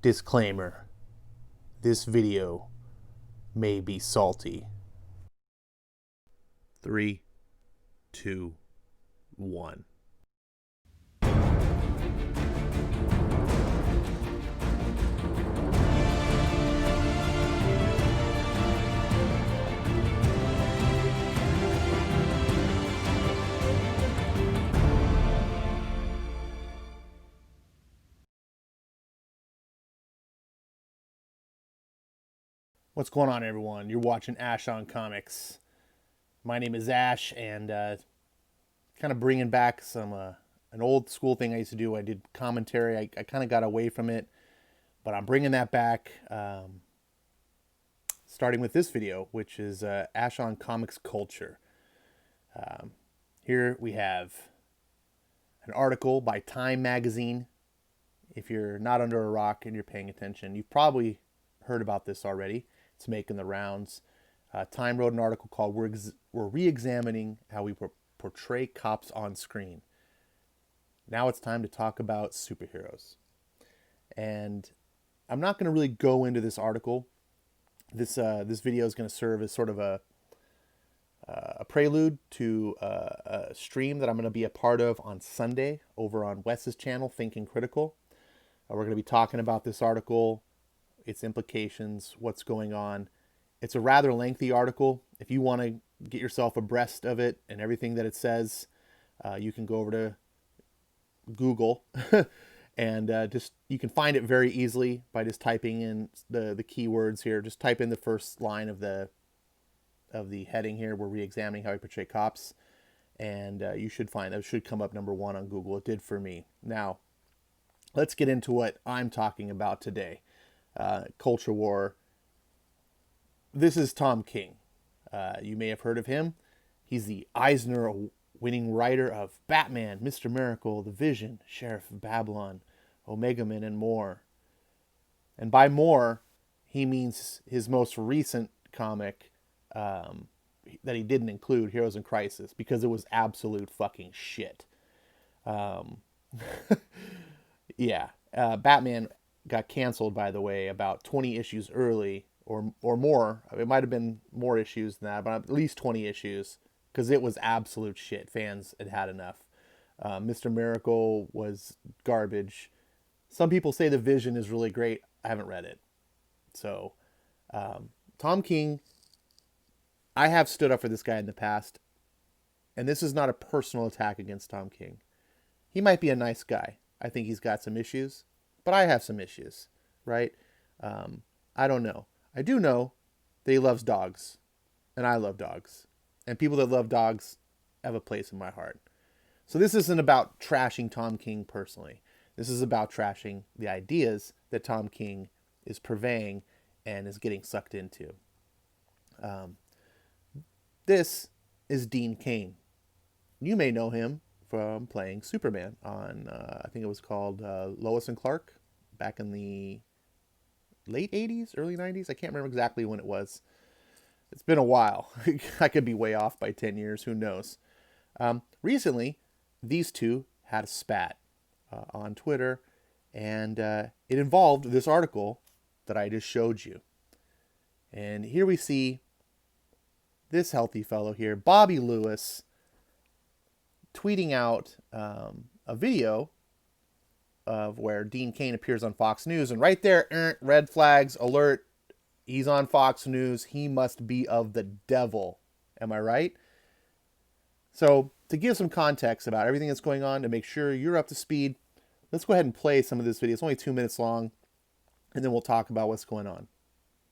Disclaimer: this video may be salty. 3, 2, 1. What's going on, everyone? You're watching Ash on Comics. My name is Ash, and kind of bringing back some an old school thing I used to do. I did commentary. I kind of got away from it, but I'm bringing that back, starting with this video, which is Ash on Comics Culture. Here we have an article by Time Magazine. If you're not under a rock and you're paying attention, you've probably heard about this already. It's making the rounds. Time wrote an article called We're Re-Examining How We Portray Cops on Screen. Now it's time to talk about superheroes. And I'm not going to really go into this article. This video is going to serve as sort of a prelude to a stream that I'm going to be a part of on Sunday over on Wes's channel, Thinking Critical. We're going to be talking about this article, its implications, what's going on. It's a rather lengthy article. If you want to get yourself abreast of it and everything that it says, you can go over to Google and you can find it very easily by just typing in the keywords here. Just type in the first line of the heading here. We're re-examining how we portray cops, and you should find that should come up number 1 on Google. It did for me. Now, let's get into what I'm talking about today. Culture war. This is Tom King. You may have heard of him. He's the Eisner-winning writer of Batman, Mr. Miracle, The Vision, Sheriff of Babylon, Omega Man, and more. And by more, he means his most recent comic that he didn't include, Heroes in Crisis, because it was absolute fucking shit. Yeah. Batman got canceled, by the way, about 20 issues early or more. It might have been more issues than that, but at least 20 issues, because it was absolute shit. Fans had had enough. Mr. Miracle was garbage. Some people say The Vision is really great. I haven't read it. So, Tom King, I have stood up for this guy in the past, and this is not a personal attack against Tom King. He might be a nice guy. I think he's got some issues, but I have some issues, right? I don't know. I do know that he loves dogs, and I love dogs. And people that love dogs have a place in my heart. So this isn't about trashing Tom King personally. This is about trashing the ideas that Tom King is purveying and is getting sucked into. This is Dean Cain. You may know him from playing Superman on, I think it was called Lois and Clark, back in the late 80s, early 90s. I can't remember exactly when it was. It's been a while. I could be way off by 10 years. Who knows? Recently, these two had a spat on Twitter, and it involved this article that I just showed you. And here we see this healthy fellow here, Bobby Lewis, tweeting out a video of where Dean Cain appears on Fox News, and right there, red flags, alert, he's on Fox News, he must be of the devil. Am I right? So, to give some context about everything that's going on, to make sure you're up to speed, let's go ahead and play some of this video. It's only 2 minutes long, and then we'll talk about what's going on.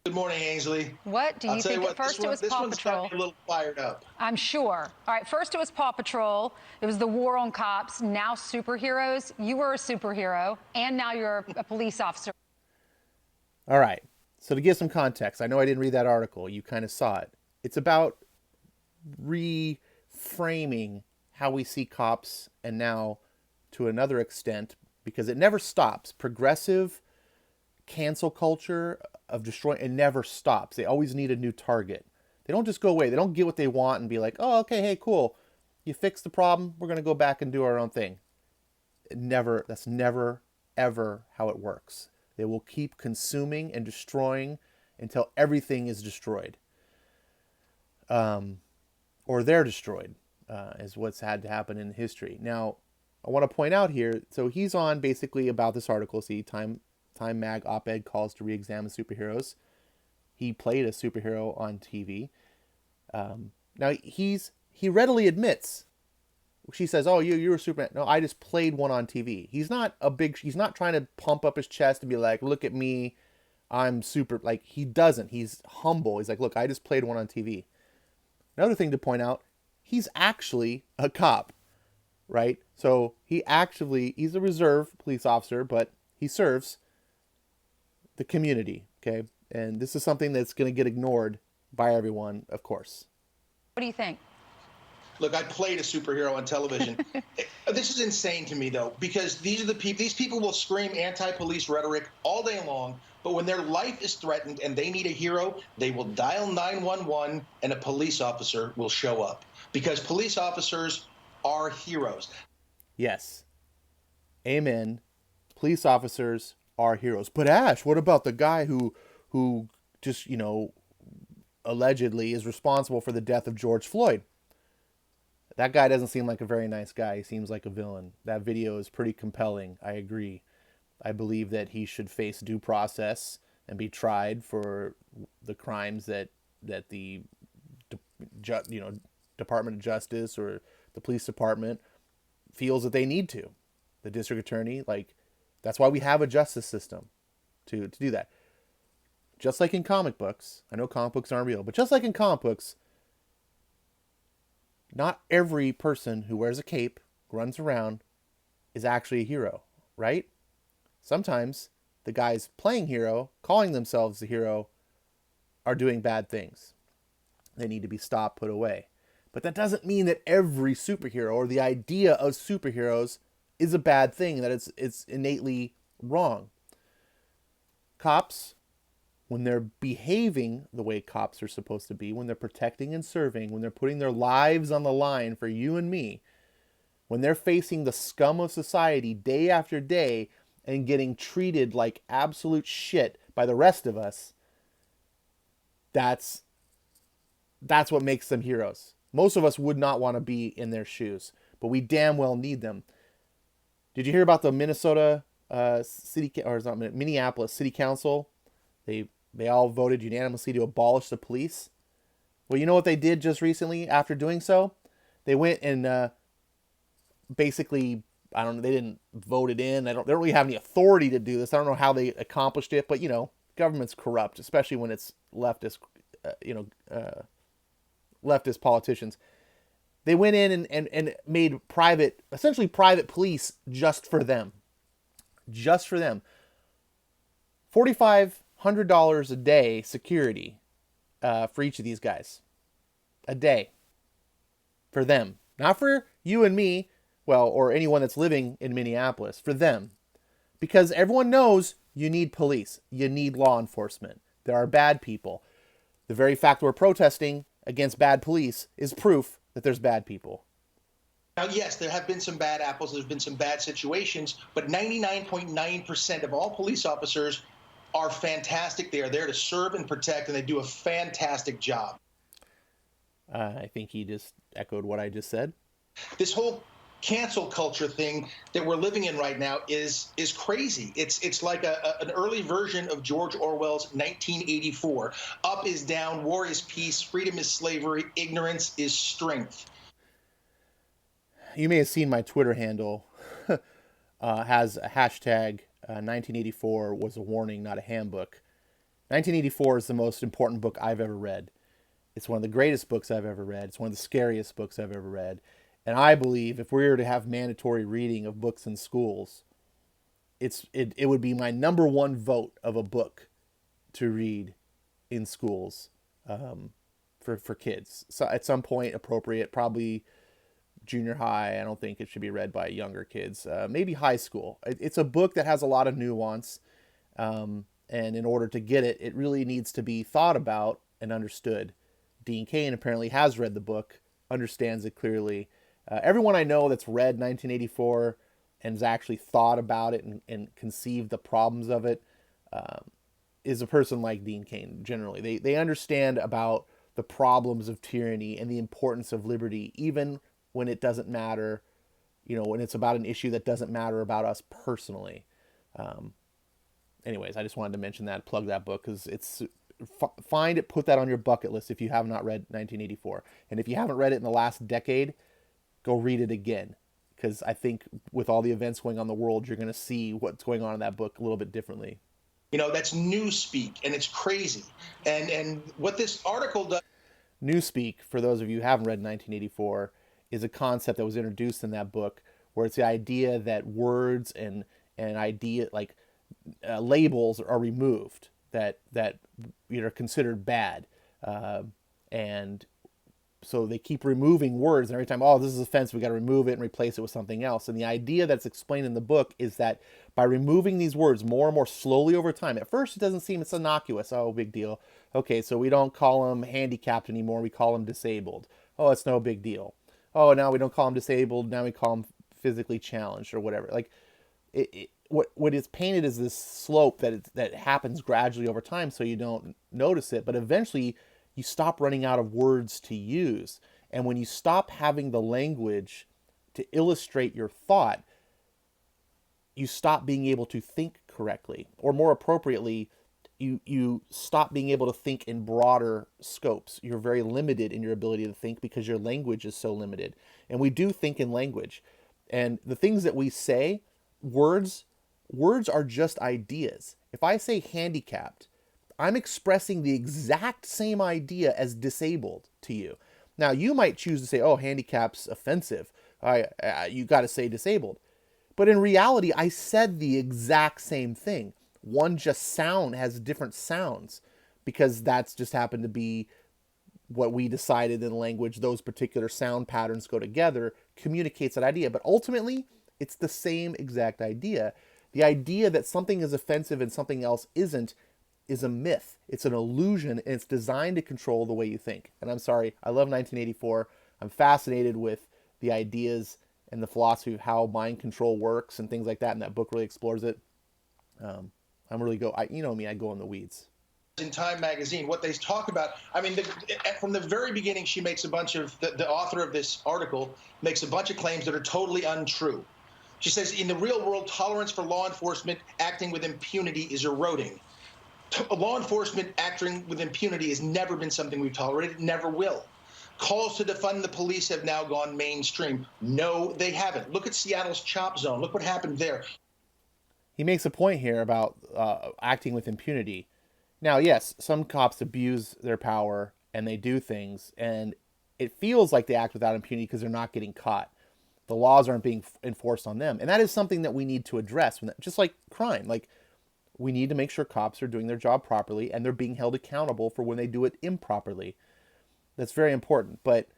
Good morning, Ainsley. What do you think? First, it was Paw Patrol. Got me a little fired up. I'm sure. All right, first it was Paw Patrol. It was the war on cops. Now superheroes. You were a superhero, and now you're a police officer. All right. So to give some context, I know I didn't read that article. You kind of saw it. It's about reframing how we see cops, and now to another extent, because it never stops. Progressive cancel culture of destroying, it never stops. They always need a new target. They don't just go away. They don't get what they want and be like, oh, okay, hey, cool. You fixed the problem. We're going to go back and do our own thing. That's never, ever how it works. They will keep consuming and destroying until everything is destroyed. Or they're destroyed, is what's had to happen in history. Now, I want to point out here, so he's on basically about this article. See, Time Mag op-ed calls to re-examine superheroes. He played a superhero on TV. Now, he readily admits, she says, "Oh, you're a Superman." No, I just played one on TV. He's not trying to pump up his chest and be like, "Look at me, I'm super." Like, he doesn't. He's humble. He's like, "Look, I just played one on TV." Another thing to point out, he's actually a cop, right? So he's a reserve police officer, but he serves the community, okay? And this is something that's going to get ignored by everyone, of course. What do you think? Look, I played a superhero on television. This is insane to me, though, because these people will scream anti-police rhetoric all day long, but when their life is threatened and they need a hero, they will dial 911 and a police officer will show up, because police officers are heroes. Yes. Amen. Police officers are heroes. But Ash, what about the guy who just, allegedly is responsible for the death of George Floyd? That guy doesn't seem like a very nice guy. He seems like a villain. That video is pretty compelling. I agree. I believe that he should face due process and be tried for the crimes that the Department of Justice or the police department feels that they need to. The district attorney, that's why we have a justice system to do that. Just like in comic books, I know comic books aren't real, but just like in comic books, not every person who wears a cape, runs around, is actually a hero, right? Sometimes the guys playing hero, calling themselves the hero, are doing bad things. They need to be stopped, put away. But that doesn't mean that every superhero or the idea of superheroes is a bad thing, that it's innately wrong. Cops, when they're behaving the way cops are supposed to be, when they're protecting and serving, when they're putting their lives on the line for you and me, when they're facing the scum of society day after day and getting treated like absolute shit by the rest of us, that's what makes them heroes. Most of us would not want to be in their shoes, but we damn well need them. Did you hear about the Minnesota Minneapolis City Council? They all voted unanimously to abolish the police. Well, you know what they did just recently after doing so? They went and basically, I don't know, they didn't vote it in. They don't really have any authority to do this. I don't know how they accomplished it, but government's corrupt, especially when it's leftist, leftist politicians. They went in and made essentially private police just for them. Just for them. $4,500 a day security for each of these guys. A day. For them. Not for you and me, or anyone that's living in Minneapolis. For them. Because everyone knows you need police. You need law enforcement. There are bad people. The very fact we're protesting against bad police is proof that there's bad people. Now, yes, there have been some bad apples. There's been some bad situations, but 99.9% of all police officers are fantastic. They are there to serve and protect, and they do a fantastic job. I think he just echoed what I just said. This whole cancel culture thing that we're living in right now is crazy. It's like an early version of George Orwell's 1984. Up is down, war is peace, freedom is slavery, ignorance is strength. You may have seen my Twitter handle has a hashtag 1984 was a warning, not a handbook. 1984 is the most important book I've ever read. It's one of the greatest books I've ever read. It's one of the scariest books I've ever read. And I believe if we were to have mandatory reading of books in schools, it would be my number one vote of a book to read in schools for kids. So at some point appropriate, probably junior high. I don't think it should be read by younger kids. Maybe high school. It's a book that has a lot of nuance. And in order to get it, it really needs to be thought about and understood. Dean Cain apparently has read the book, understands it clearly. Everyone I know that's read 1984 and has actually thought about it and conceived the problems of it, is a person like Dean Cain. Generally, they understand about the problems of tyranny and the importance of liberty, even when it doesn't matter. When it's about an issue that doesn't matter about us personally. Anyways, I just wanted to mention that, plug that book, because it's find it, put that on your bucket list if you have not read 1984, and if you haven't read it in the last decade, go read it again, because I think with all the events going on in the world, you're going to see what's going on in that book a little bit differently. That's newspeak, and it's crazy. And what this article does. Newspeak, for those of you who haven't read 1984, is a concept that was introduced in that book, where it's the idea that words and idea like labels are removed that are considered bad, and so they keep removing words, and every time, oh, this is offensive, we got to remove it and replace it with something else. And the idea that's explained in the book is that by removing these words more and more slowly over time, at first it doesn't seem, it's innocuous, oh, big deal. Okay, so we don't call them handicapped anymore, we call them disabled. Oh, it's no big deal. Oh, now we don't call them disabled, now we call them physically challenged or whatever. Like, what is painted is this slope that happens gradually over time, so you don't notice it, but eventually you stop running out of words to use. And when you stop having the language to illustrate your thought, you stop being able to think correctly, or more appropriately, you stop being able to think in broader scopes. You're very limited in your ability to think because your language is so limited. And we do think in language. And the things that we say, words are just ideas. If I say handicapped, I'm expressing the exact same idea as disabled to you. Now, you might choose to say, oh, handicap's offensive. You got to say disabled. But in reality, I said the exact same thing. One just has different sounds, because that's just happened to be what we decided in language. Those particular sound patterns go together, communicates that idea. But ultimately, it's the same exact idea. The idea that something is offensive and something else isn't is a myth. It's an illusion, and it's designed to control the way you think. And I'm sorry, I love 1984. I'm fascinated with the ideas and the philosophy of how mind control works and things like that, and that book really explores it. I'm really you know me, I go in the weeds. In Time magazine, what they talk about, I mean, from the very beginning, she makes a bunch of, the author of this article makes a bunch of claims that are totally untrue. She says, in the real world, tolerance for law enforcement acting with impunity is eroding. Law enforcement acting with impunity has never been something we've tolerated, never will. Calls to defund the police have now gone mainstream. No, they haven't. Look at Seattle's CHOP zone. Look what happened there. He makes a point here about acting with impunity. Now, yes, some cops abuse their power and they do things, and it feels like they act without impunity because they're not getting caught. The laws aren't being enforced on them. And that is something that we need to address, just like crime. Like, we need to make sure cops are doing their job properly and they're being held accountable for when they do it improperly. That's very important. But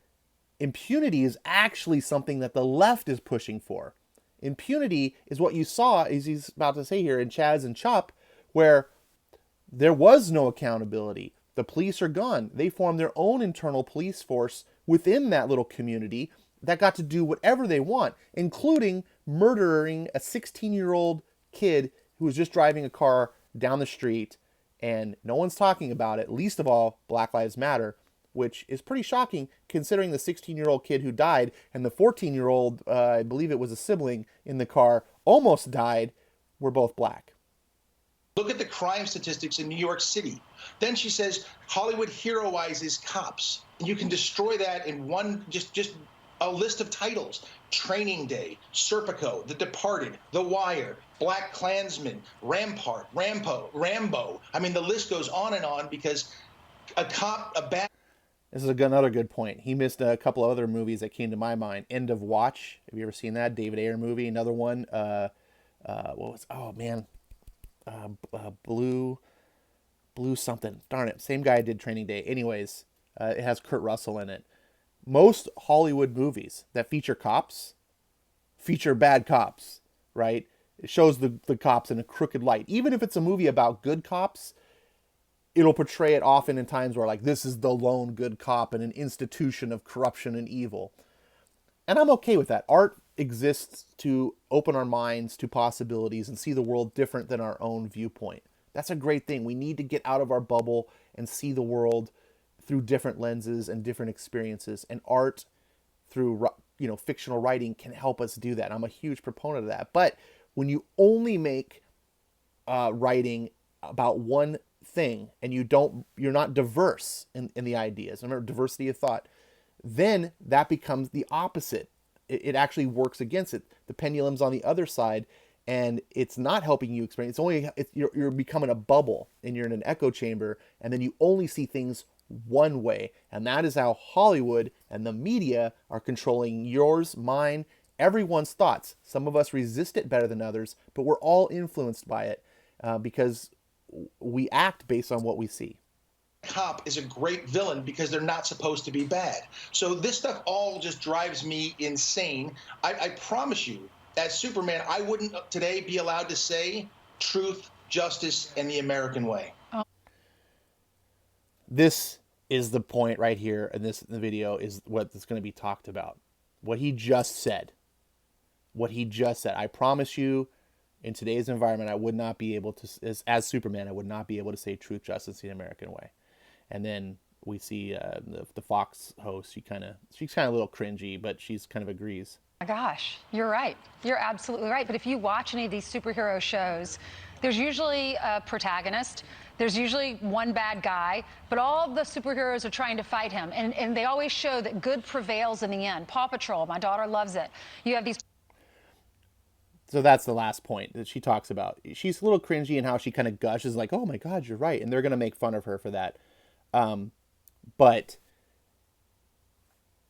impunity is actually something that the left is pushing for. Impunity is what you saw, as he's about to say here, in Chaz and Chop, where there was no accountability. The police are gone. They formed their own internal police force within that little community that got to do whatever they want, including murdering a 16-year-old kid who was just driving a car down the street, and no one's talking about it, least of all Black Lives Matter, which is pretty shocking considering the 16-year-old kid who died and the 14-year-old, I believe it was a sibling in the car, almost died, were both black. Look at the crime statistics in New York City. Then she says Hollywood heroizes cops. You can destroy that in one, just a list of titles: Training Day, Serpico, The Departed, The Wire, Black Klansman, Rampart, Rambo. I mean, the list goes on and on, because This is another good point. He missed a couple of other movies that came to my mind. End of Watch. Have you ever seen that? David Ayer movie. Another one. Blue something. Darn it. Same guy did Training Day. Anyways, it has Kurt Russell in it. Most Hollywood movies that feature cops feature bad cops, right? It shows the cops in a crooked light. Even if it's a movie about good cops, it'll portray it often in times where, like, this is the lone good cop in an institution of corruption and evil. And I'm okay with that. Art exists to open our minds to possibilities and see the world different than our own viewpoint. That's a great thing. We need to get out of our bubble and see the world through different lenses and different experiences. And art through fictional writing can help us do that. I'm a huge proponent of that. But when you only make writing about one thing and you're not diverse in the ideas, remember diversity of thought, then that becomes the opposite. It actually works against it. The pendulum's on the other side, and it's not helping you experience. You're becoming a bubble, and you're in an echo chamber, and then you only see things one way. And that is how Hollywood and the media are controlling yours, mine, everyone's thoughts. Some of us resist it better than others, but we're all influenced by it because we act based on what we see. Cop is a great villain because they're not supposed to be bad. So this stuff all just drives me insane. I promise you, as Superman, I wouldn't today be allowed to say truth, justice, and the American way. This is the point right here, and this in the video is what is going to be talked about. What he just said. I promise you, in today's environment, I would not be able to, as Superman, I would not be able to say truth, justice, the American way. And then we see the Fox host. She's kind of a little cringy, but she's kind of agrees. My gosh, you're right. You're absolutely right. But if you watch any of these superhero shows, there's usually a protagonist. There's usually one bad guy, but all of the superheroes are trying to fight him. And they always show that good prevails in the end. Paw Patrol, my daughter loves it. You have these. So that's the last point that she talks about. She's a little cringy in how she kind of gushes like, oh my God, you're right. And they're going to make fun of her for that. But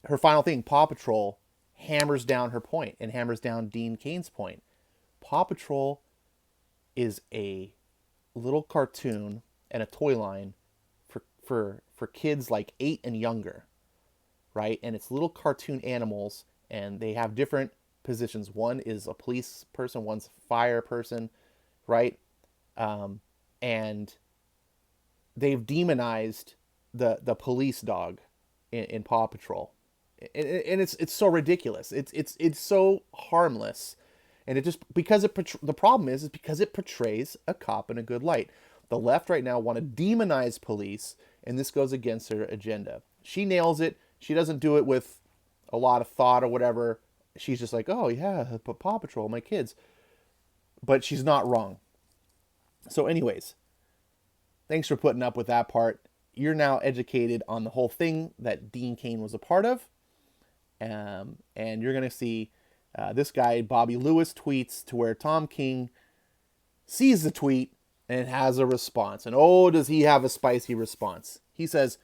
her final thing, Paw Patrol, hammers down her point and hammers down Dean Cain's point. Paw Patrol is a little cartoon and a toy line for kids like 8 and younger, right? And it's little cartoon animals, and they have different positions. One is a police person, one's a fire person, right? And they've demonized the police dog in Paw Patrol, and it's so ridiculous. It's so harmless, and it just because the problem is because it portrays a cop in a good light. The left right now want to demonize police, and this goes against her agenda. She nails it. She doesn't do it with a lot of thought or whatever. She's just like, oh yeah, Paw Patrol, my kids. But she's not wrong. So anyways, thanks for putting up with that part. You're now educated on the whole thing that Dean Cain was a part of. And you're going to see this guy, Bobby Lewis, tweets to where Tom King sees the tweet and has a response. And oh, does he have a spicy response. He says,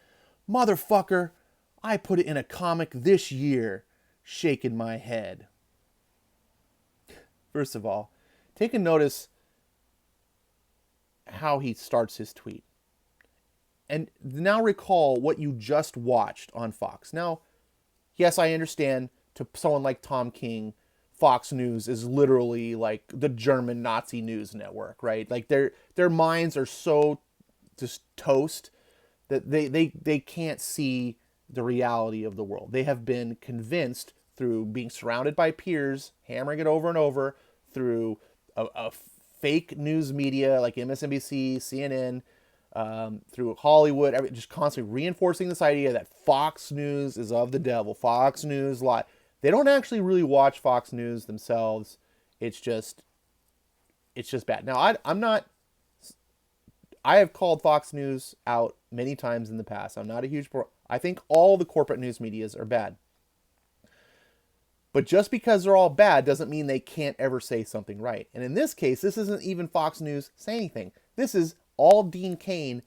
motherfucker, I put it in a comic this year. Shaking my head. First of all, take a notice how he starts his tweet. And now recall what you just watched on Fox. Now, yes, I understand to someone like Tom King, Fox News is literally like the German Nazi news network, right? Like their minds are so just toast that they can't see the reality of the world. They have been convinced through being surrounded by peers, hammering it over and over, through a fake news media like MSNBC, CNN, through Hollywood, just constantly reinforcing this idea that Fox News is of the devil. Fox News lie. They don't actually really watch Fox News themselves. It's just bad. Now, I have called Fox News out many times in the past. I'm not a huge I think all the corporate news medias are bad. But just because they're all bad doesn't mean they can't ever say something right. And in this case, this isn't even Fox News saying anything. This is all Dean Cain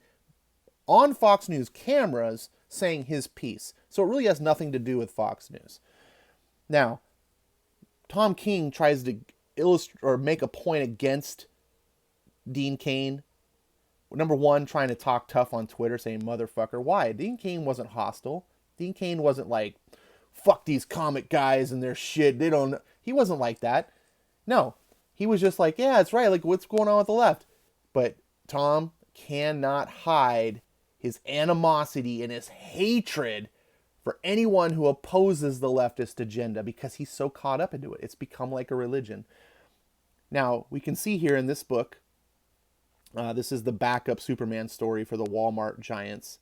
on Fox News cameras saying his piece. So it really has nothing to do with Fox News. Now, Tom King tries to illustrate or make a point against Dean Cain. Number one, trying to talk tough on Twitter, saying motherfucker. Why? Dean Cain wasn't hostile. Dean Cain wasn't like, fuck these comic guys and their shit. He wasn't like that. No, he was just like, yeah, it's right. Like, what's going on with the left? But Tom cannot hide his animosity and his hatred for anyone who opposes the leftist agenda because he's so caught up into it. It's become like a religion. Now, we can see here in this book This is the backup Superman story for the Walmart giants.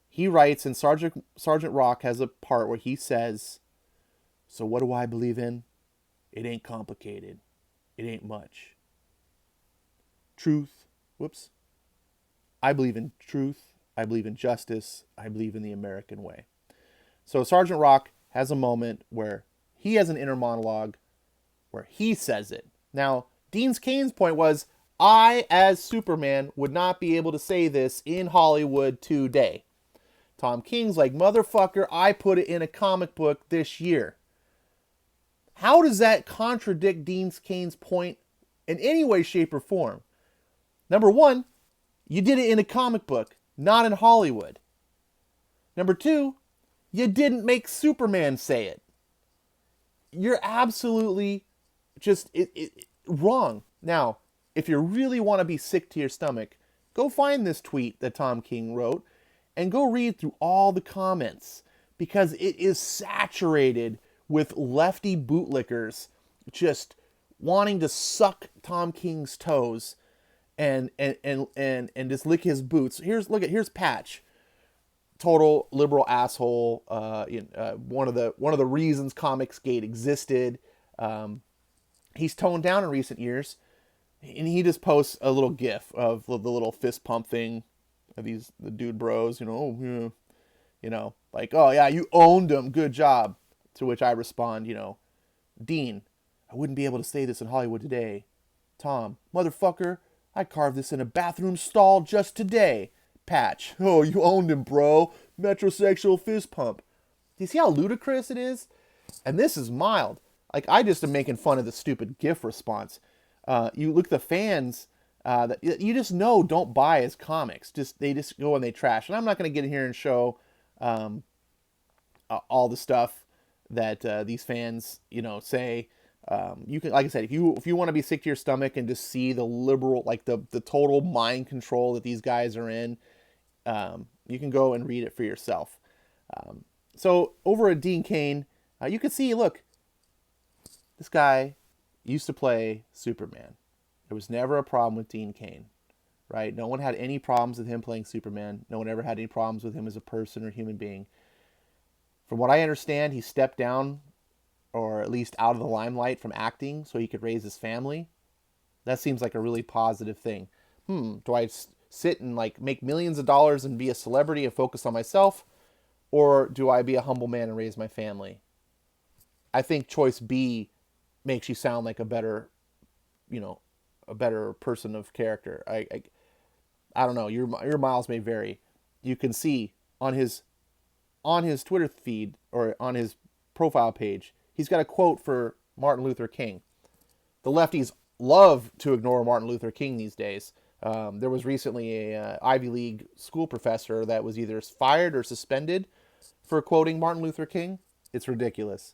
He writes, and Sergeant Rock has a part where he says, "So what do I believe in? It ain't complicated. It ain't much. Truth. Whoops. I believe in truth. I believe in justice. I believe in the American way." So Sergeant Rock has a moment where he has an inner monologue where he says it. Now, Dean Cain's point was, I, as Superman, would not be able to say this in Hollywood today. Tom King's like, motherfucker, I put it in a comic book this year. How does that contradict Dean Cain's point in any way, shape, or form? Number one, you did it in a comic book, not in Hollywood. Number two, you didn't make Superman say it. You're absolutely just wrong. Now, if you really want to be sick to your stomach, go find this tweet that Tom King wrote and go read through all the comments, because it is saturated with lefty bootlickers just wanting to suck Tom King's toes and just lick his boots. Here's Patch, total liberal asshole. One of the reasons Comicsgate existed. He's toned down in recent years, and he just posts a little GIF of the little fist pump thing of the dude bros. Like, oh yeah, you owned him, good job. To which I respond, Dean, I wouldn't be able to say this in Hollywood today. Tom, motherfucker, I carved this in a bathroom stall just today. Patch, oh, you owned him, bro. Metrosexual fist pump. Do you see how ludicrous it is? And this is mild. Like, I just am making fun of the stupid GIF response. You look at the fans that you just know don't buy his comics. They just go and they trash. And I'm not going to get in here and show all the stuff that these fans, say. You can, like I said, if you want to be sick to your stomach and just see the liberal, like the total mind control that these guys are in, you can go and read it for yourself. So over at Dean Cain, you can see, look, this guy used to play Superman. There was never a problem with Dean Cain, right? No one had any problems with him playing Superman. No one ever had any problems with him as a person or human being. From what I understand, he stepped down, or at least out of the limelight, from acting so he could raise his family. That seems like a really positive thing. Do I sit and like make millions of dollars and be a celebrity and focus on myself? Or do I be a humble man and raise my family? I think choice B makes you sound like a better person of character. I don't know. Your miles may vary. You can see on his Twitter feed, or on his profile page, he's got a quote for Martin Luther King. The lefties love to ignore Martin Luther King these days. There was recently a Ivy League school professor that was either fired or suspended for quoting Martin Luther King. It's ridiculous.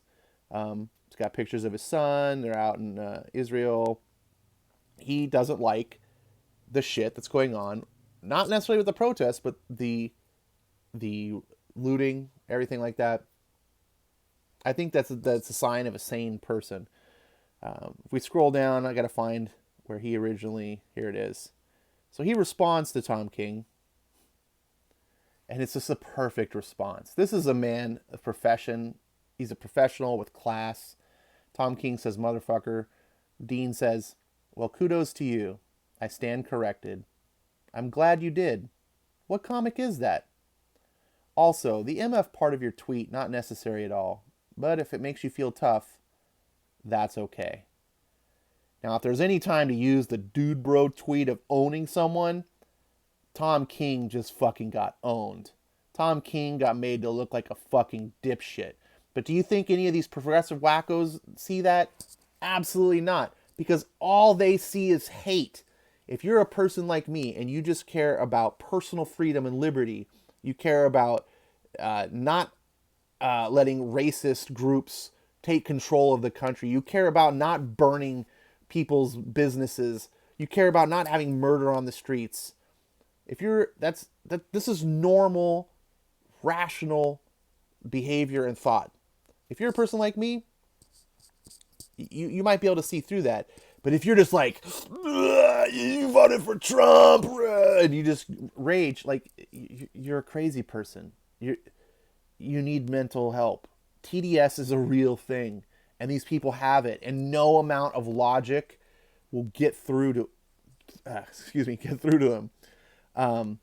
He's got pictures of his son. They're out in Israel. He doesn't like the shit that's going on. Not necessarily with the protests, but the looting, everything like that. I think that's a sign of a sane person. If we scroll down, I got to find where he originally. Here it is. So he responds to Tom King, and it's just a perfect response. This is a man of profession. He's a professional with class. Tom King says, motherfucker. Dean says, well, kudos to you. I stand corrected. I'm glad you did. What comic is that? Also, the MF part of your tweet, not necessary at all. But if it makes you feel tough, that's okay. Now, if there's any time to use the dude bro tweet of owning someone, Tom King just fucking got owned. Tom King got made to look like a fucking dipshit. But do you think any of these progressive wackos see that? Absolutely not. Because all they see is hate. If you're a person like me and you just care about personal freedom and liberty, you care about not letting racist groups take control of the country, you care about not burning people's businesses, you care about not having murder on the streets. This is normal, rational behavior and thought. If you're a person like me, you might be able to see through that. But if you're just like, you voted for Trump, and you just rage, like, you're a crazy person. You need mental help. TDS is a real thing, and these people have it, and no amount of logic will get through to, get through to them.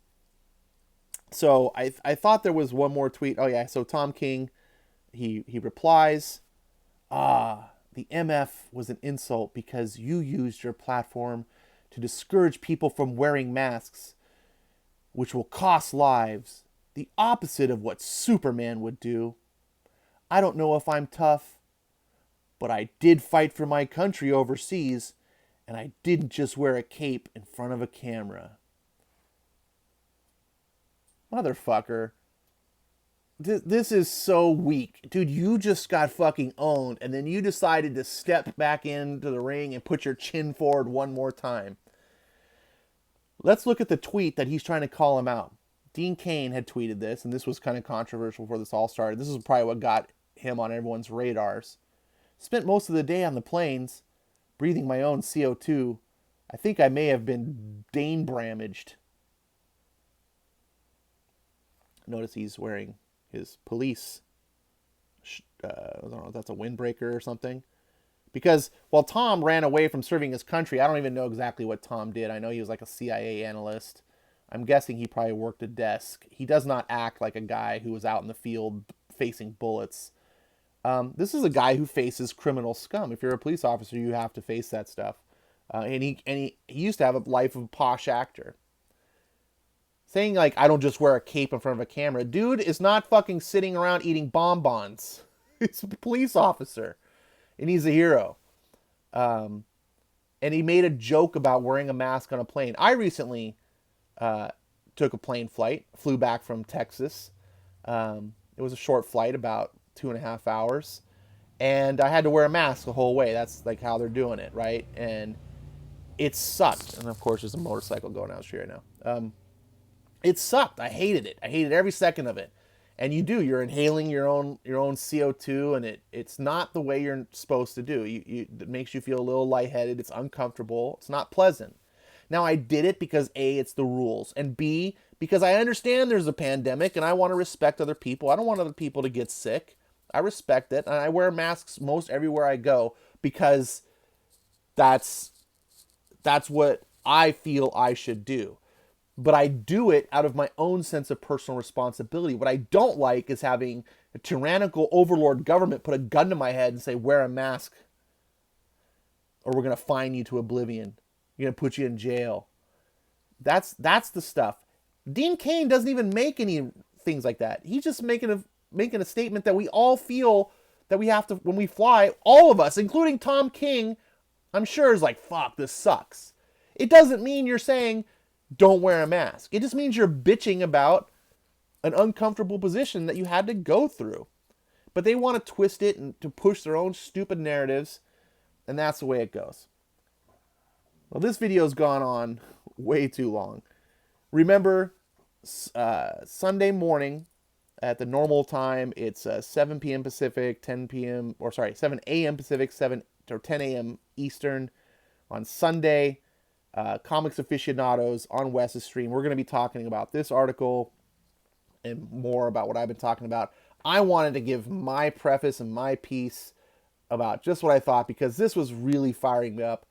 So I thought there was one more tweet. Oh yeah, so Tom King, he replies, the MF was an insult because you used your platform to discourage people from wearing masks, which will cost lives. The opposite of what Superman would do. I don't know if I'm tough, but I did fight for my country overseas, and I didn't just wear a cape in front of a camera. Motherfucker. This is so weak. Dude, you just got fucking owned, and then you decided to step back into the ring and put your chin forward one more time. Let's look at the tweet that he's trying to call him out. Dean Cain had tweeted this, and this was kind of controversial before this all started. This is probably what got him on everyone's radars. Spent most of the day on the plains, breathing my own CO2. I think I may have been Dane bramaged. Notice he's wearing his police, I don't know if that's a windbreaker or something. Because while Tom ran away from serving his country, I don't even know exactly what Tom did. I know he was like a CIA analyst. I'm guessing he probably worked a desk. He does not act like a guy who was out in the field facing bullets. This is a guy who faces criminal scum. If you're a police officer, you have to face that stuff. And he used to have a life of a posh actor. Saying, like, I don't just wear a cape in front of a camera. Dude is not fucking sitting around eating bonbons. He's a police officer. And he's a hero. And he made a joke about wearing a mask on a plane. I recently took a plane flight. Flew back from Texas. It was a short flight, about 2.5 hours. And I had to wear a mask the whole way. That's, like, how they're doing it, right? And it sucked. And, of course, there's a motorcycle going out here right now. It sucked. I hated it. I hated every second of it. And you're inhaling your own CO2, and it's not the way you're supposed to do. It makes you feel a little lightheaded. It's uncomfortable. It's not pleasant. Now, I did it because A, it's the rules, and B, because I understand there's a pandemic and I want to respect other people. I don't want other people to get sick. I respect it, and I wear masks most everywhere I go because that's what I feel I should do. But I do it out of my own sense of personal responsibility. What I don't like is having a tyrannical overlord government put a gun to my head and say, wear a mask, or we're going to fine you to oblivion. We're going to put you in jail. That's the stuff. Dean Cain doesn't even make any things like that. He's just making a statement that we all feel that we have to, when we fly, all of us, including Tom King, I'm sure is like, fuck, this sucks. It doesn't mean you're saying, don't wear a mask. It just means you're bitching about an uncomfortable position that you had to go through. But they want to twist it and to push their own stupid narratives, and that's the way it goes. Well, this video's gone on way too long. Remember, Sunday morning at the normal time, it's 7 p.m. Pacific, 7 a.m. Pacific, 10 a.m. Eastern on Sunday. Comics Aficionados on Wes's stream. We're going to be talking about this article and more about what I've been talking about. I wanted to give my preface and my piece about just what I thought because this was really firing me up.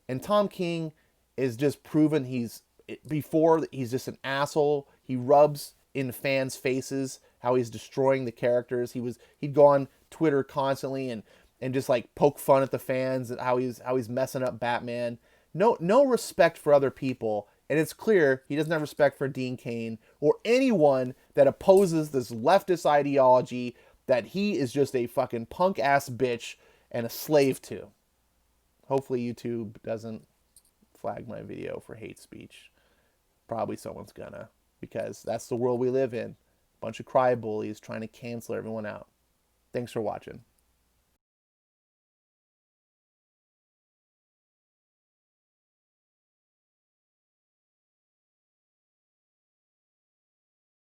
And Tom King is just proven he's just an asshole. He rubs in fans' faces how he's destroying the characters. He'd go on Twitter constantly and just like poke fun at the fans and how he's messing up Batman. No respect for other people, and it's clear he doesn't have respect for Dean Cain or anyone that opposes this leftist ideology that he is just a fucking punk-ass bitch and a slave to. Hopefully YouTube doesn't flag my video for hate speech. Probably someone's gonna, because that's the world we live in. Bunch of cry bullies trying to cancel everyone out. Thanks for watching.